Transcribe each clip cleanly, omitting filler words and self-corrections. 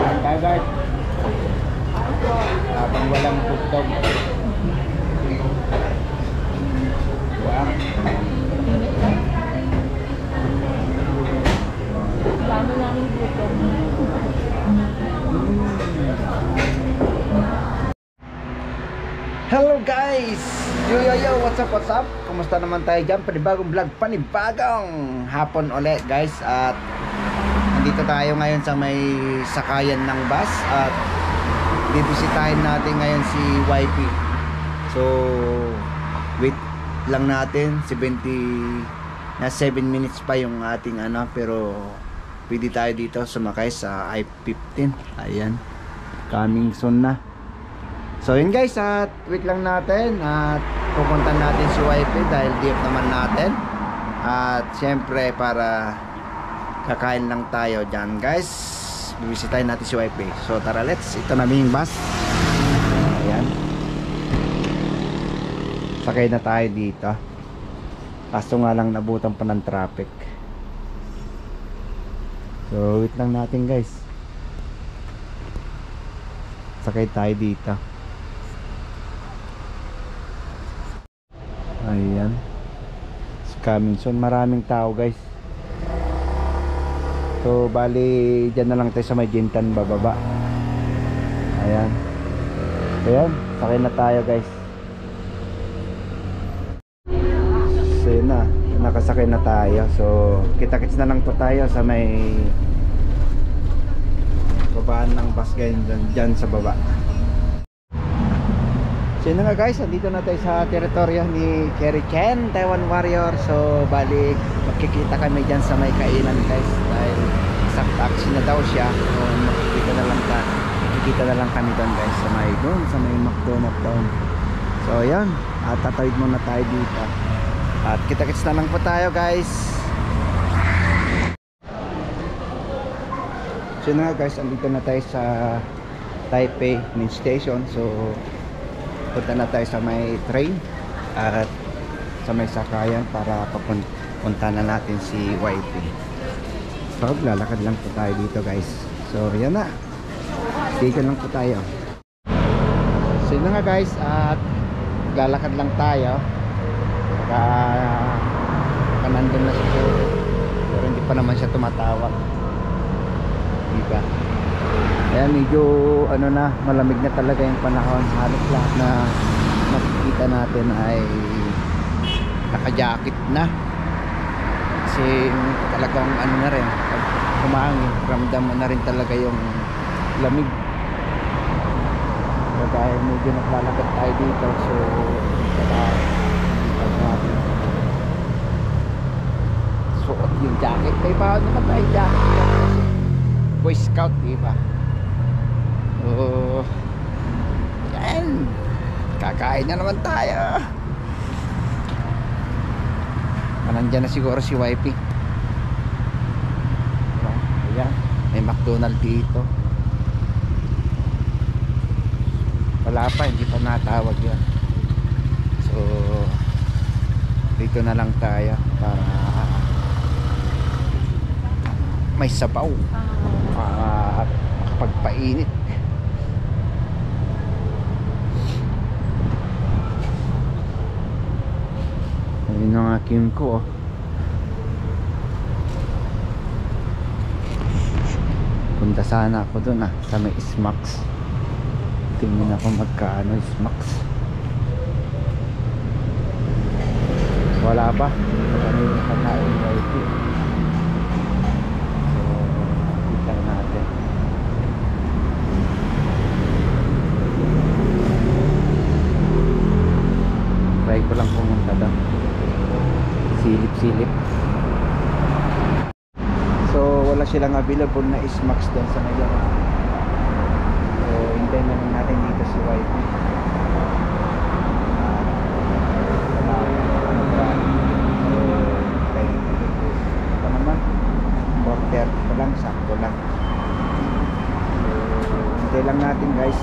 Kain tayo guys. Habang walang tugtog. Wow. Dami namin dito. Hello guys! Yo! What's up? Kumusta naman tayo dyan? Panibagong vlog, panibagong hapon ulit guys. At nandito tayo ngayon sa may sakayan ng bus. At bibisitahin natin ngayon si YP. So wait lang natin, 7 minutes pa yung ating pero pwede tayo dito sumakay sa I-15. Ayan, coming soon na. So yun guys, at wait lang natin at pupunta natin si YP dahil DF naman natin. At syempre para kakain lang tayo dyan guys, bibisitahin natin si YP. So tara, let's, ito na yung bus. Ayan, sakay na tayo dito. Kaso nga lang nabutan pa ng traffic. So wait lang natin guys, sakay tayo dito. Ayan, coming soon. Maraming tao guys. So bali dyan na lang tayo sa may Jintan bababa. Ayan, sakay na tayo guys. So yun na, nakasakay na tayo. So kita-kits na lang po tayo sa may babaan ng bus ngayon dyan sa baba. So yun nga guys, andito na tayo sa teritoryo ni Kerry Chen, Taiwan Warrior. So balik, magkikita kami dyan sa may kainan guys, dahil sa taxi na daw siya. So makikita na lang kami doon guys, sa may McDonald's doon. So yan, at tatawid muna tayo dito. At kita-kits na lang po tayo guys. So yun nga guys, andito na tayo sa Taipei main station. So punta na tayo sa may train at sa may sakayan para papunta na natin si YP. So lalakad lang po tayo dito guys. So yan na, dito lang po tayo. So yun nga guys, at lalakad lang tayo. Baka nandun na siya, pero hindi pa naman siya tumatawag, diba? Ayan, medyo na, malamig na talaga yung panahon. Halos lahat na makikita natin ay naka-jacket na. Kasi talagang na rin, pag kumangin, ramdam mo na rin talaga yung lamig. So dahil medyo naglalakad tayo dito, so suot yung jacket. May baon naman tayo jacket, Boy Scout, diba? Oh, yan, kakain na naman tayo. Nandyan na siguro si YP. Ayan, may McDonald's dito. Wala pa, hindi pa natawag yun. So dito na lang tayo para may sabaw, makapagpainit. Ayun ang aking ko, punta sana ako dun sa may Smax. Tingnan ako magkaano Smax. Wala pa, ano yung kakain YP. So kita natin. Try ko lang pumunta doon, silip. So wala silang available na Smax doon sa ngayon. So hintayin na lang natin dito si YP. Ito naman 4:30 pa lang, sakto lang. So hintayin lang natin guys.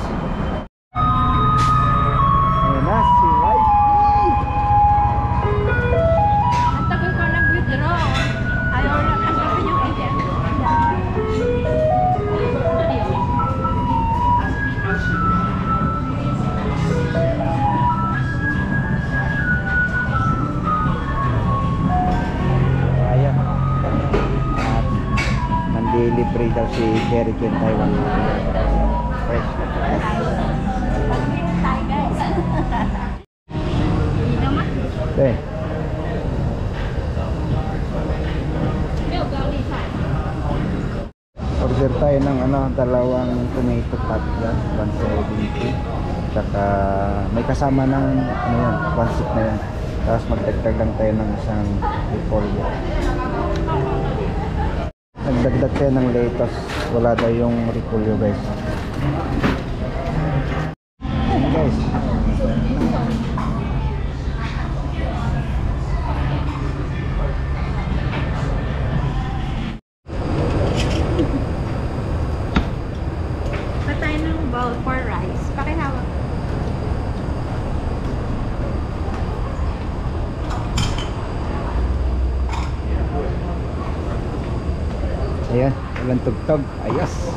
Ayan na si YP. Ang tagal ko nag-withdraw. Ayaw na tanggapin yung ATM. libre daw si Cherry Ken Taiwan. Fresh na fresh. Tayo guys. Hindi naman. Okay. Order tayo ng dalawang tomato pot yan, 170. Saka may kasama ng yan, pancit na yan. Tapos magdagdag lang tayo ng isang repolyo. Nagdagdag tayo ng lettuce. Wala daw yung repolyo guys. Ayan guys. Patay ng bowl for rice. Pakihawak. Ayan, walang tugtog. Ayos.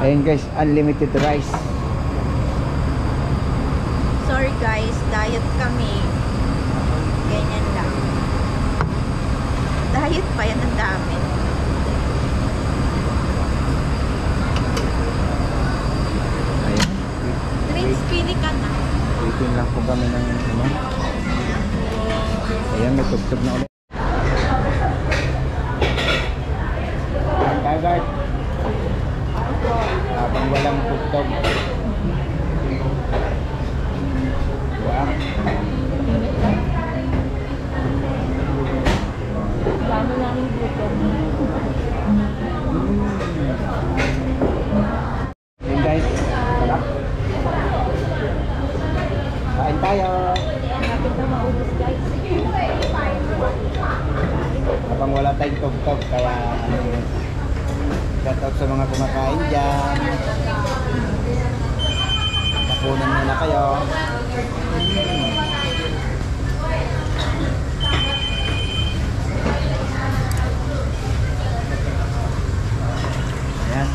Ayan guys, unlimited rice. Sorry guys, diet kami. Ganyan lang. Diet pa yan ang dami. Ayan. Drinks pili ka na. Waiting lang po kami ng Ayan, may tugtog na ulit. Ayan tayo guys. Habang walang tugtog. Wow. Dami namin dito. Ayan guys. Wala. Kain tayo. Napit na maubos guys. Habang wala tayong tugtog, kaya shout out sa mga kumakain dyan. Tapunan muna kayo. Ayan.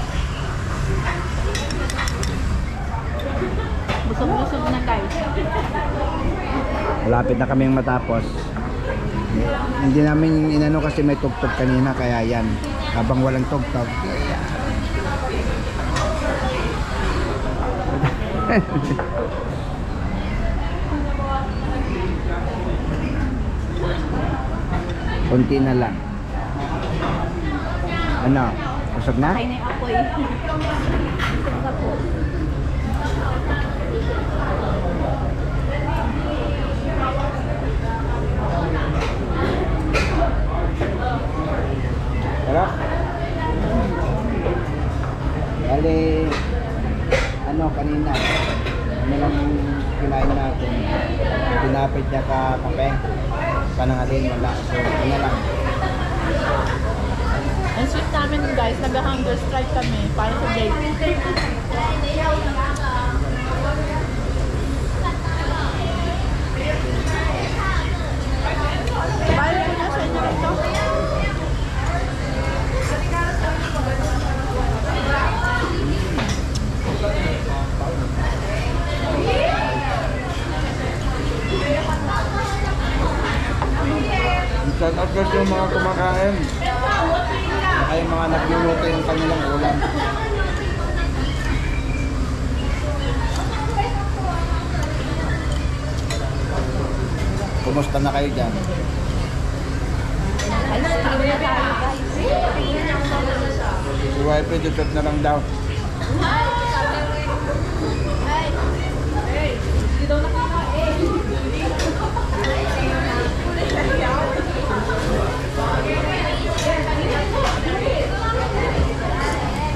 Busog-busog na guys. Malapit na kaming matapos. Hindi namin inano kasi may tugtog kanina, kaya yan. Habang walang tugtog. Kunti na lang. Ano? Busog na? Kain na yung apoy. Busog na po. Sarap. Bali, kanina, lang kinain natin. Pinapit niya ka kape. Panangalin, wala. So, lang. Ang sweet namin guys, nag-hunger strike kami para sa date. Bye ko na sa inyo ito. Shout out guys yung mga kumakain. Saka yung mga nagluluto ng kanilang ulam. Kumusta na kayo dyan? Ice cream na tayo guys. Si wife, dudot na lang daw.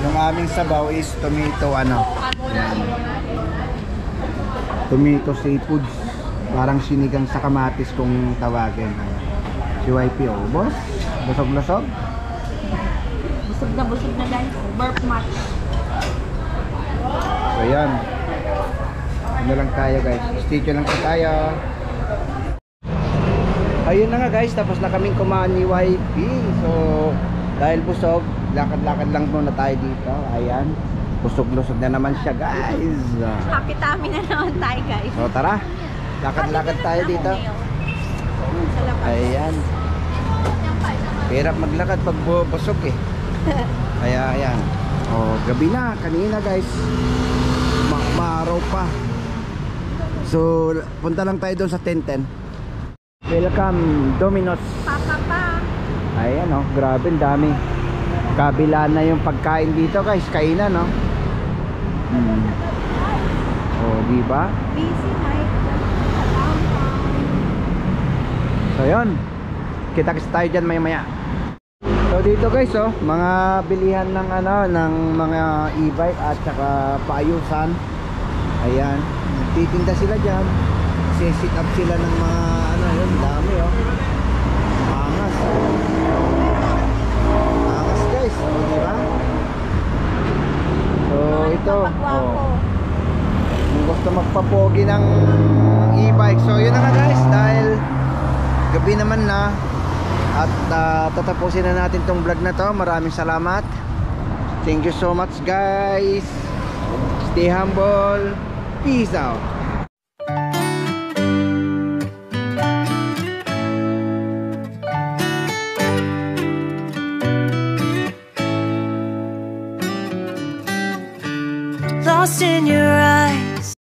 Yung aming sabaw is tomato Yan. Tomato seafood. Parang sinigang sa kamatis kung tawagin. Ayan. Si YP, boss. Busog-lusog. Busog na guys. Burp match. So yan. Ano lang tayo guys. Stay lang po tayo. Ayun na nga guys. Tapos na kaming kumain ni YP. So dahil busog, lakad-lakad lang muna tayo dito. Ayan. Busog-lusog na naman siya guys. Happy tummy na naman tayo guys. So tara. Lakad-lakad tayo dito. Sa labas. Ayan. Hirap maglakad pag busog eh. Kaya ayan. Oh, gabi na kanina guys. Maaraw pa. So, punta lang tayo doon sa 1010. Welcome Domino's. Papa pa. Ayan oh, grabe ang dami. Kabila na yung pagkain dito guys, kainan no. Oh, di ba? Busy night. Sa downtown. So, yun. Kita-kits tayo dyan maya-maya. So, dito guys oh, mga bilihan ng ano, ng mga e-bike at saka paayusan. Ayan, nagtitinda sila dyan. Sit up sila ng mga ano yun, dami oh. Angas. Angas guys, oh, di ba? So, ito. Oh. Kung gusto magpapogi ng e-bike. So, yun na nga guys, dahil gabi naman na. At tatapusin na natin tong vlog na to. Maraming salamat. Thank you so much guys. Stay humble. Peace out. Lost in your